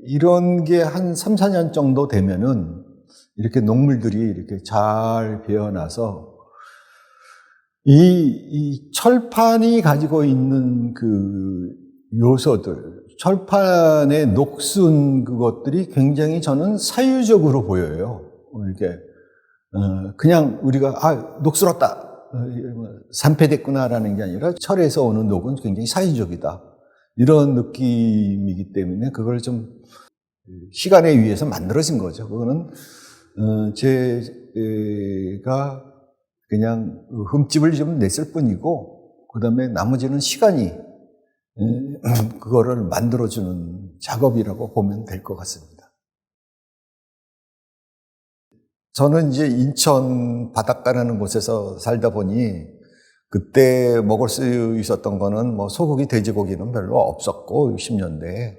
이런 게 한 3, 4년 정도 되면은 이렇게 녹물들이 이렇게 잘 배어나서 이 철판이 가지고 있는 그 요소들, 철판의 녹슨 그것들이 굉장히 저는 사유적으로 보여요. 이렇게 그냥 우리가 녹슬었다, 산패됐구나라는 게 아니라 철에서 오는 녹은 굉장히 사유적이다. 이런 느낌이기 때문에 그걸 좀 시간에 의해서 만들어진 거죠. 그거는 제가 그냥 흠집을 좀 냈을 뿐이고, 그 다음에 나머지는 시간이 그거를 만들어주는 작업이라고 보면 될 것 같습니다. 저는 이제 인천 바닷가라는 곳에서 살다 보니 그때 먹을 수 있었던 거는 뭐 소고기, 돼지고기는 별로 없었고 60년대에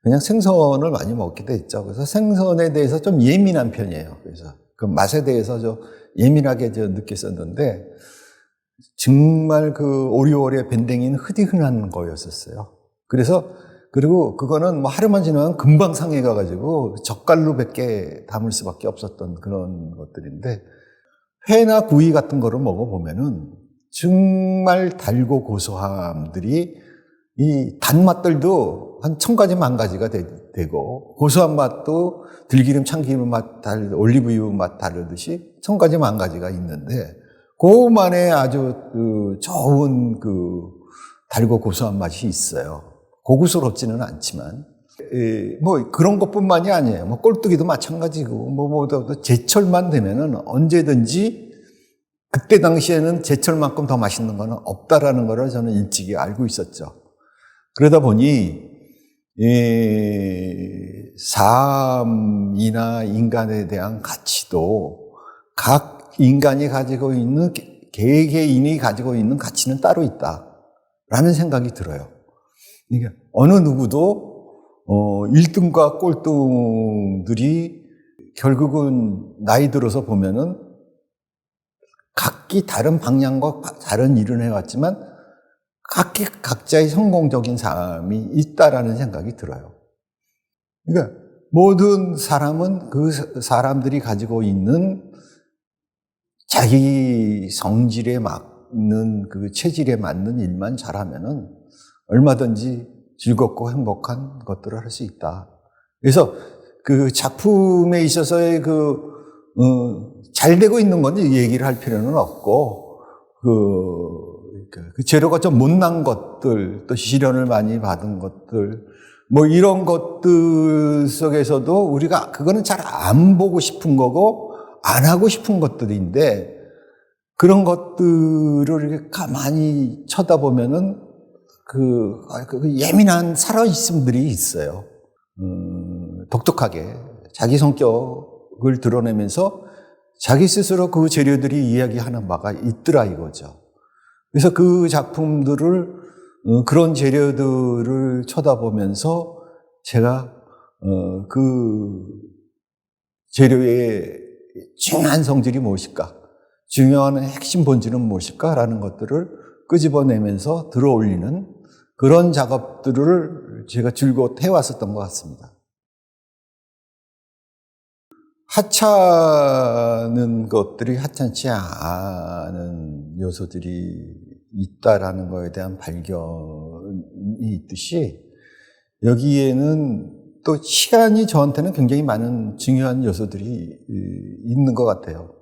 그냥 생선을 많이 먹게 됐죠. 그래서 생선에 대해서 좀 예민한 편이에요. 그래서 그 맛에 대해서 좀 예민하게 느꼈었는데 정말 그 오리오리의 밴댕이는 흔한 거였었어요. 그리고 그거는 뭐 하루만 지나면 금방 상해 가가지고 젓갈로 밖에 담을 수밖에 없었던 그런 것들인데, 회나 구이 같은 거를 먹어보면은 정말 달고 고소함들이 이 단맛들도 한 1000가지 만 가지가 되고, 고소한 맛도 들기름, 참기름 맛, 올리브유 맛 다르듯이 1000가지 만 가지가 있는데, 그만에 아주 좋은 달고 고소한 맛이 있어요. 고급스럽지는 않지만, 뭐 그런 것뿐만이 아니에요. 뭐 꼴뚜기도 마찬가지고, 제철만 되면은 언제든지 그때 당시에는 제철만큼 더 맛있는 거는 없다라는 거를 저는 일찍이 알고 있었죠. 그러다 보니 삶이나 인간에 대한 가치도 각 인간이 가지고 있는, 개개인이 가지고 있는 가치는 따로 있다라는 생각이 들어요. 그러니까 어느 누구도 1등과 꼴등들이 결국은 나이 들어서 보면은 각기 다른 방향과 다른 일을 해왔지만 각기 각자의 성공적인 삶이 있다라는 생각이 들어요. 그러니까 모든 사람은 그 사람들이 가지고 있는 자기 성질에 맞는 그 체질에 맞는 일만 잘하면은 얼마든지 즐겁고 행복한 것들을 할 수 있다. 그래서 그 작품에 있어서의 잘 되고 있는 건지 얘기를 할 필요는 없고, 그 재료가 좀 못난 것들, 또 시련을 많이 받은 것들, 뭐 이런 것들 속에서도 우리가 그거는 잘 안 보고 싶은 거고, 안 하고 싶은 것들인데, 그런 것들을 이렇게 가만히 쳐다보면은 그 예민한 살아있음들이 있어요. 독특하게 자기 성격을 드러내면서 자기 스스로 그 재료들이 이야기하는 바가 있더라 이거죠. 그래서 그 작품들을 그런 재료들을 쳐다보면서 제가 그 재료의 중요한 성질이 무엇일까? 중요한 핵심 본질은 무엇일까라는 것들을 끄집어내면서 들어올리는 그런 작업들을 제가 즐겁게 해왔었던 것 같습니다. 하찮은 것들이 하찮지 않은 요소들이 있다라는 것에 대한 발견이 있듯이 여기에는 또 시간이 저한테는 굉장히 많은 중요한 요소들이 있는 것 같아요.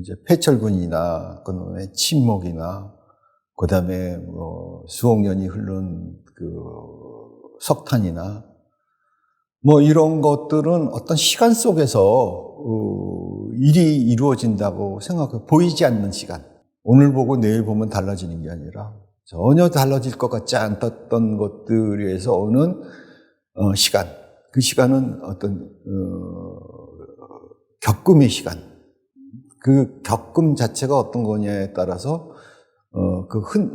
이제 폐철군이나 그다음에 침묵이나 그다음에 뭐 수억 년이 흐른 그 석탄이나 뭐 이런 것들은 어떤 시간 속에서 일이 이루어진다고 생각해 보이지 않는 시간. 오늘 보고 내일 보면 달라지는 게 아니라 전혀 달라질 것 같지 않았던 것들에서 오는 시간. 그 시간은 어떤 겪음의 시간. 그 겪음 자체가 어떤 거냐에 따라서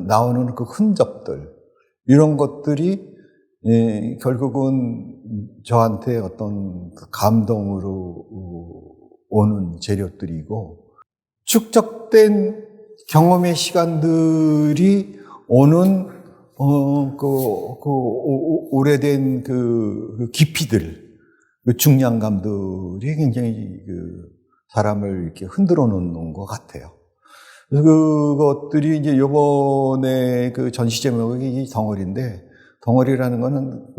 나오는 그 흔적들 이런 것들이 결국은 저한테 어떤 감동으로 오는 재료들이고 축적된 경험의 시간들이 오는 오래된 그 깊이들, 그 중량감들이 굉장히 사람을 이렇게 흔들어 놓는 것 같아요. 그래서 그것들이 이제 요번에 그 전시 제목이 덩어리인데, 덩어리라는 거는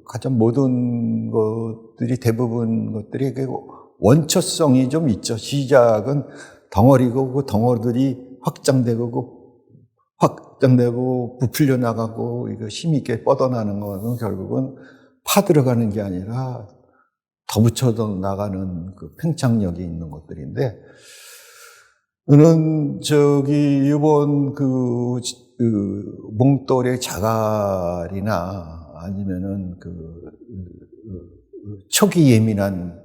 가장 모든 것들이 대부분 것들이 원초성이 좀 있죠. 시작은 덩어리고 그 덩어리들이 확장되고 부풀려 나가고 이거 힘있게 뻗어나는 거는 결국은 파들어가는 게 아니라 더 붙여져 나가는 그 팽창력이 있는 것들인데, 이번 몽돌의 자갈이나 아니면은 촉이 예민한,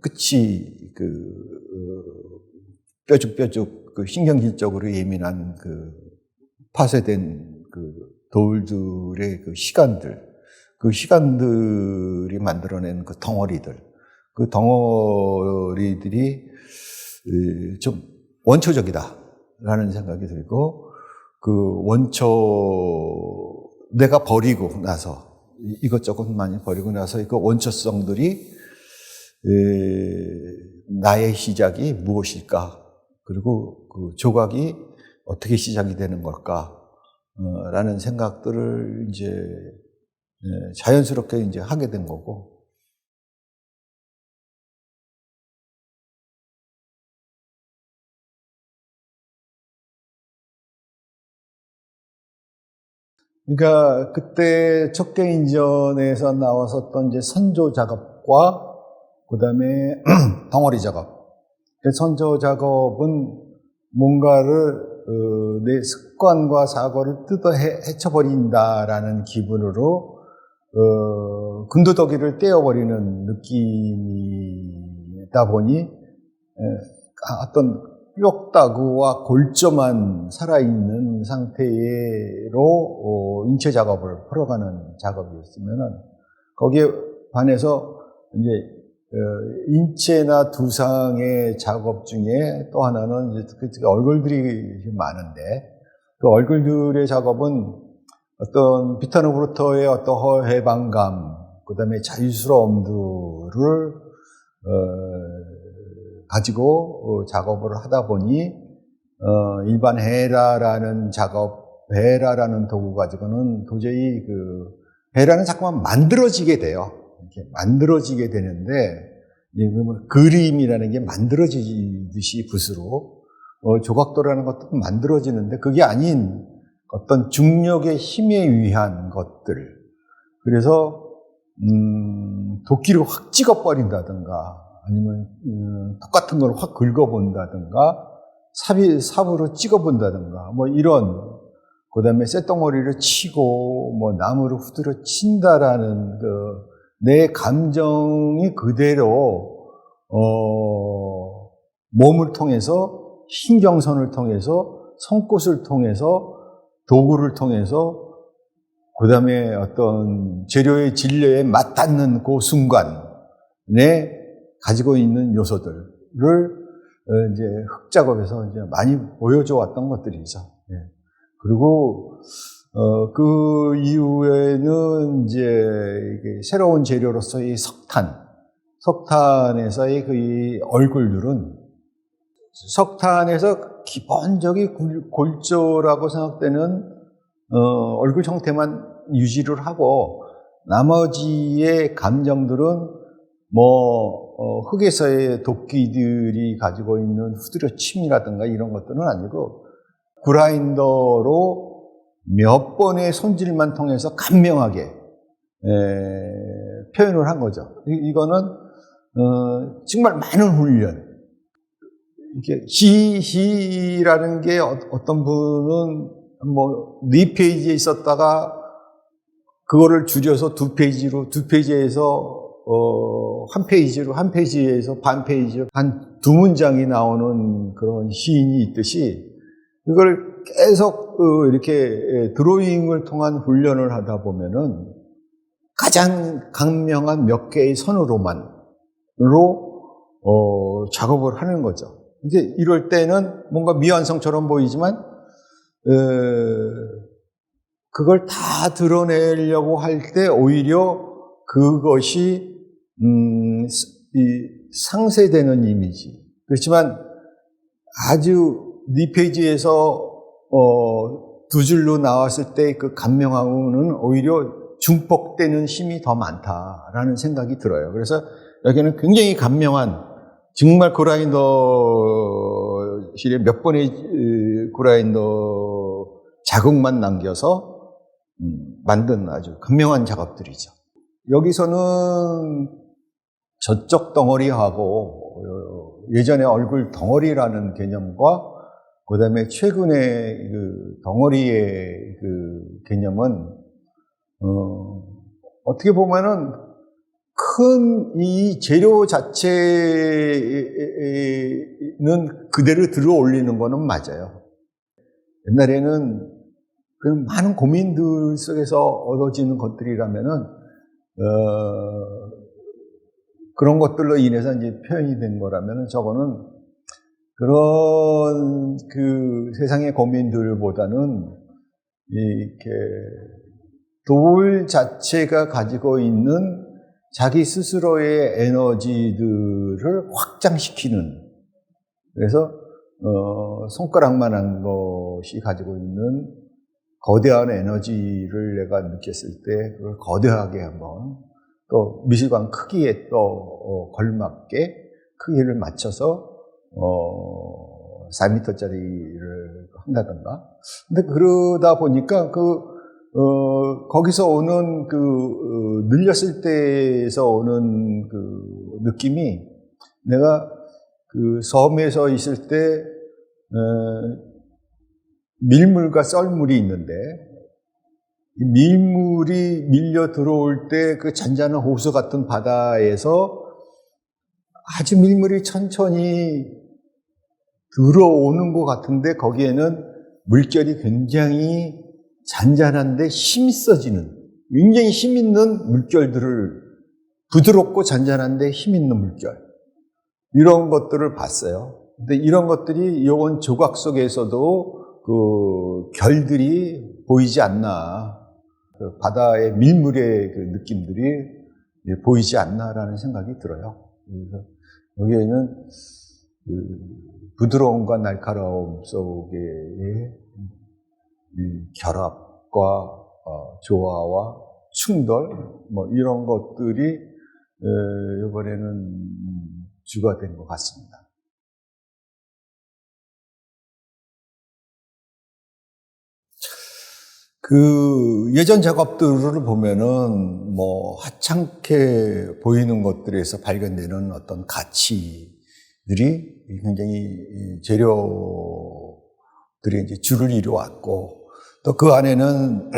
끝이 뾰족뾰족 신경질적으로 예민한 파쇄된 돌들의 그 시간들이 만들어낸 그 덩어리들, 그 덩어리들이 좀 원초적이다라는 생각이 들고, 내가 버리고 나서, 이것저것 많이 버리고 나서 그 원초성들이 나의 시작이 무엇일까? 그리고 그 조각이 어떻게 시작이 되는 걸까? 라는 생각들을 이제 자연스럽게 이제 하게 된 거고. 그러니까 그때 척개인전에서 나왔었던 이제 선조 작업과 그다음에 덩어리 작업. 선조 작업은 뭔가를 내 습관과 사고를 뜯어 헤쳐버린다라는 기분으로 군더더기를 떼어버리는 느낌이다 보니 어떤 뼈다구와 골조만 살아있는 상태로 인체 작업을 풀어가는 작업이었으면은 거기에 반해서 이제 인체나 두상의 작업 중에 또 하나는 이제 얼굴들이 많은데 그 얼굴들의 작업은 어떤 비타누브루터의 어떤 해방감, 그 다음에 자유스러움들을 가지고 작업을 하다 보니 일반 헤라라는 작업 베라라는 도구 가지고는 도저히 베라는 자꾸만 만들어지게 돼요. 이렇게 만들어지게 되는데, 그림이라는 게 만들어지듯이 붓으로, 조각도라는 것도 만들어지는데, 그게 아닌 어떤 중력의 힘에 의한 것들. 그래서, 도끼를 확 찍어버린다든가, 아니면, 똑같은 걸 확 긁어본다든가, 삽으로 찍어본다든가, 뭐 이런, 그 다음에 쇳덩어리를 치고, 뭐 나무를 후드려 친다라는 내 감정이 그대로, 몸을 통해서, 신경선을 통해서, 손끝을 통해서, 도구를 통해서, 그 다음에 어떤 재료의 진료에 맞닿는 그 순간에 가지고 있는 요소들을 이제 흙작업에서 이제 많이 보여줘 왔던 것들이죠. 예. 그리고 그 이후에는 이제 이게 새로운 재료로서의 석탄에서의 그 얼굴들은 석탄에서 기본적인 골조라고 생각되는 얼굴 형태만 유지를 하고 나머지의 감정들은 흙에서의 도끼들이 가지고 있는 후드려침이라든가 이런 것들은 아니고 그라인더로 몇 번의 손질만 통해서 간명하게 표현을 한 거죠. 이거는 정말 많은 훈련. 이렇게 시라는 게 어떤 분은 4페이지에 있었다가 그거를 줄여서 2페이지로, 2페이지에서 1페이지로, 1페이지에서 반 페이지로 한 2문장이 나오는 그런 시인이 있듯이 이걸 계속 이렇게 드로잉을 통한 훈련을 하다 보면은 가장 강명한 몇 개의 선으로만으로 작업을 하는 거죠. 이제 이럴 때는 뭔가 미완성처럼 보이지만 그걸 다 드러내려고 할 때 오히려 그것이 상쇄되는 이미지. 그렇지만 아주 4페이지에서 2줄로 나왔을 때 그 감명하고는 오히려 중폭되는 힘이 더 많다라는 생각이 들어요. 그래서 여기는 굉장히 감명한 정말 그라인더실에 몇 번의 그라인더 자국만 남겨서 만든 아주 감명한 작업들이죠. 여기서는 저쪽 덩어리하고 예전에 얼굴 덩어리라는 개념과 그 다음에 최근에 덩어리의 개념은 어떻게 보면은 큰 이 재료 자체는 그대로 들어 올리는 거는 맞아요. 옛날에는 그 많은 고민들 속에서 얻어지는 것들이라면은, 그런 것들로 인해서 이제 표현이 된 거라면은 저거는 그런 세상의 고민들보다는 이렇게 돌 자체가 가지고 있는 자기 스스로의 에너지들을 확장시키는, 그래서 손가락만한 것이 가지고 있는 거대한 에너지를 내가 느꼈을 때 그걸 거대하게 한번 또 미술관 크기에 또 걸맞게 크기를 맞춰서 4m짜리를 한다던가. 근데 그러다 보니까 거기서 오는 늘렸을 때에서 오는 느낌이 내가 섬에서 있을 때, 밀물과 썰물이 있는데, 밀물이 밀려 들어올 때 그 잔잔한 호수 같은 바다에서 아주 밀물이 천천히 들어오는 것 같은데 거기에는 물결이 굉장히 잔잔한데 힘있어지는, 굉장히 힘있는 물결들을, 부드럽고 잔잔한데 힘있는 물결, 이런 것들을 봤어요. 근데 이런 것들이 이번 조각 속에서도 결들이 보이지 않나, 바다의 밀물의 느낌들이 보이지 않나라는 생각이 들어요. 그래서 여기에는 부드러움과 날카로움 속에 결합과 조화와 충돌 뭐 이런 것들이 이번에는 주가 된 것 같습니다. 그 예전 작업들을 보면은 뭐 하찮게 보이는 것들에서 발견되는 어떤 가치들이 굉장히 재료들이 이제 줄을 이루어왔고 또 그 안에는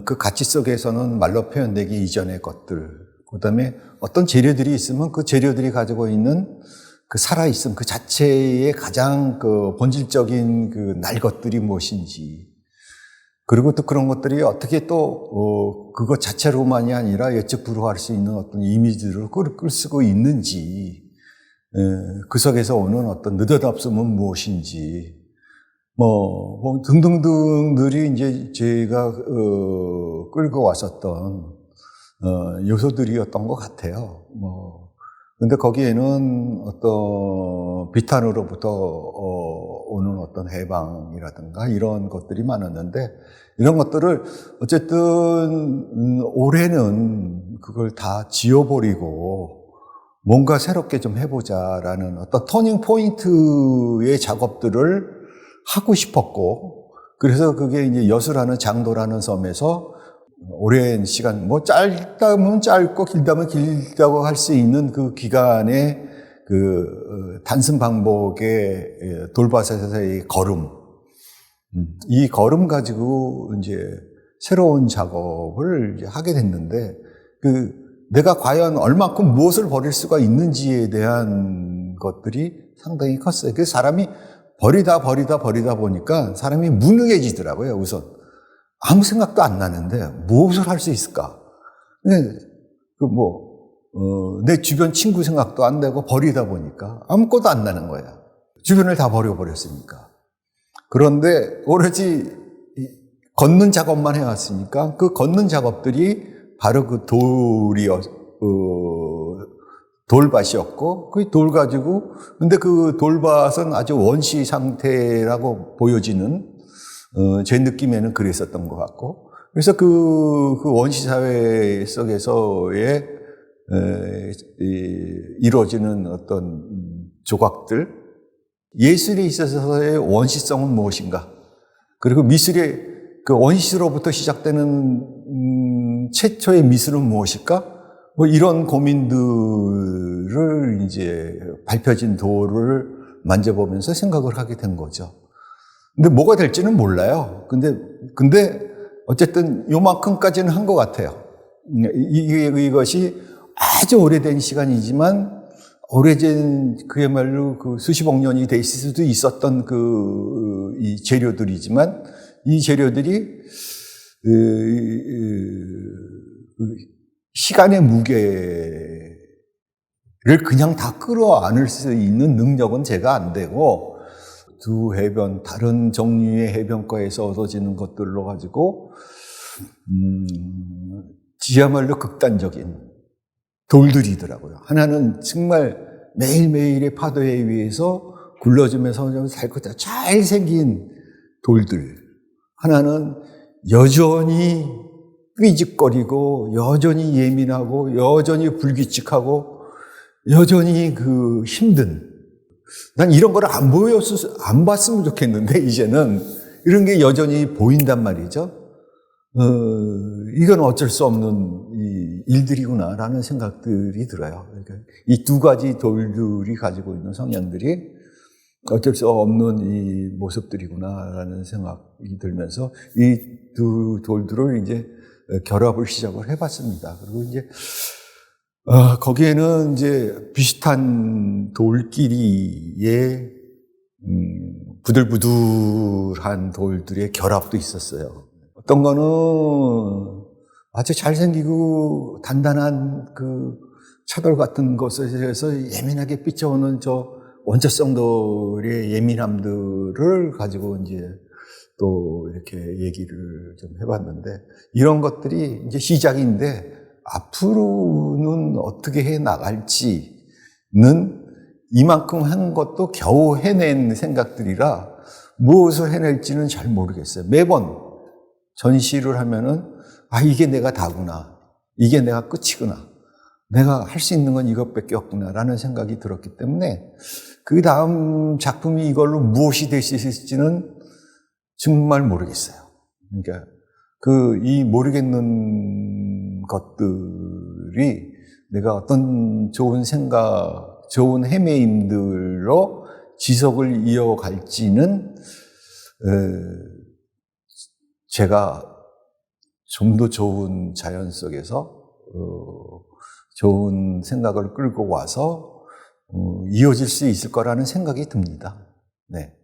그 가치 속에서는 말로 표현되기 이전의 것들, 그 다음에 어떤 재료들이 있으면 그 재료들이 가지고 있는 그 살아있음 그 자체의 가장 그 본질적인 그 날 것들이 무엇인지, 그리고 또 그런 것들이 어떻게 또 그것 자체로만이 아니라 예측 불허할 수 있는 어떤 이미지를 끌 쓰고 있는지, 그 속에서 오는 어떤 느닷없음은 무엇인지, 뭐 등등등들이 이제 제가 끌고 왔었던 요소들이었던 것 같아요. 근데 거기에는 어떤 비탄으로부터 오는 어떤 해방이라든가 이런 것들이 많았는데, 이런 것들을 어쨌든 올해는 그걸 다 지워버리고 뭔가 새롭게 좀 해보자라는 어떤 터닝 포인트의 작업들을 하고 싶었고, 그래서 그게 이제 여수라는 장도라는 섬에서 오랜 시간, 뭐 짧다면 짧고 길다면 길다고 할 수 있는 그 기간의 그 단순 반복의 돌밭에서의 걸음, 이 걸음 가지고 이제 새로운 작업을 이제 하게 됐는데, 그 내가 과연 얼마큼 무엇을 버릴 수가 있는지에 대한 것들이 상당히 컸어요. 그래서 사람이 버리다 보니까 사람이 무능해지더라고요. 우선 아무 생각도 안 나는데 무엇을 할 수 있을까? 내 주변 친구 생각도 안 나고 버리다 보니까 아무것도 안 나는 거야. 주변을 다 버려버렸으니까. 그런데 오로지 걷는 작업만 해왔으니까 그 걷는 작업들이 바로 그 돌밭이었고, 그 돌 가지고, 근데 그 돌밭은 아주 원시 상태라고 보여지는, 제 느낌에는 그랬었던 것 같고, 그래서 그 원시 사회 속에서의, 이루어지는 어떤 조각들, 예술에 있어서의 원시성은 무엇인가? 그리고 미술의 그 원시로부터 시작되는 최초의 미술은 무엇일까? 뭐 이런 고민들을 이제 밟혀진 돌을 만져보면서 생각을 하게 된 거죠. 근데 뭐가 될지는 몰라요. 근데 어쨌든 요만큼까지는 한 것 같아요. 이것이 아주 오래된 시간이지만, 오래전 그야말로 그 수십억 년이 돼 있을 수도 있었던 이 재료들이지만, 이 재료들이 시간의 무게를 그냥 다 끌어안을 수 있는 능력은 제가 안 되고, 두 해변, 다른 종류의 해변가에서 얻어지는 것들로 가지고, 지야말로 극단적인 돌들이더라고요. 하나는 정말 매일매일의 파도에 의해서 굴러주면서 살고 잘 생긴 돌들. 하나는 여전히 삐직거리고, 여전히 예민하고, 여전히 불규칙하고, 여전히 힘든. 난 이런 걸 안 봤으면 좋겠는데, 이제는. 이런 게 여전히 보인단 말이죠. 이건 어쩔 수 없는 일들이구나라는 생각들이 들어요. 그러니까 이 두 가지 돌들이 가지고 있는 성향들이 어쩔 수 없는 이 모습들이구나라는 생각이 들면서 이 두 돌들을 이제 결합을 시작을 해봤습니다. 그리고 이제 거기에는 이제 비슷한 돌끼리의 부들부들한 돌들의 결합도 있었어요. 어떤 거는 아주 잘생기고 단단한 그 차돌 같은 것에서 예민하게 삐쳐오는 저 원초성 돌의 예민함들을 가지고 이제 또 이렇게 얘기를 좀 해봤는데, 이런 것들이 이제 시작인데 앞으로는 어떻게 해 나갈지는 이만큼 한 것도 겨우 해낸 생각들이라 무엇을 해낼지는 잘 모르겠어요. 매번 전시를 하면은 이게 내가 다구나. 이게 내가 끝이구나. 내가 할 수 있는 건 이것밖에 없구나라는 생각이 들었기 때문에 그 다음 작품이 이걸로 무엇이 될 수 있을지는 정말 모르겠어요. 그러니까 이 모르겠는 것들이 내가 어떤 좋은 생각, 좋은 헤매임들로 지속을 이어갈지는 제가 좀 더 좋은 자연 속에서 좋은 생각을 끌고 와서 이어질 수 있을 거라는 생각이 듭니다. 네.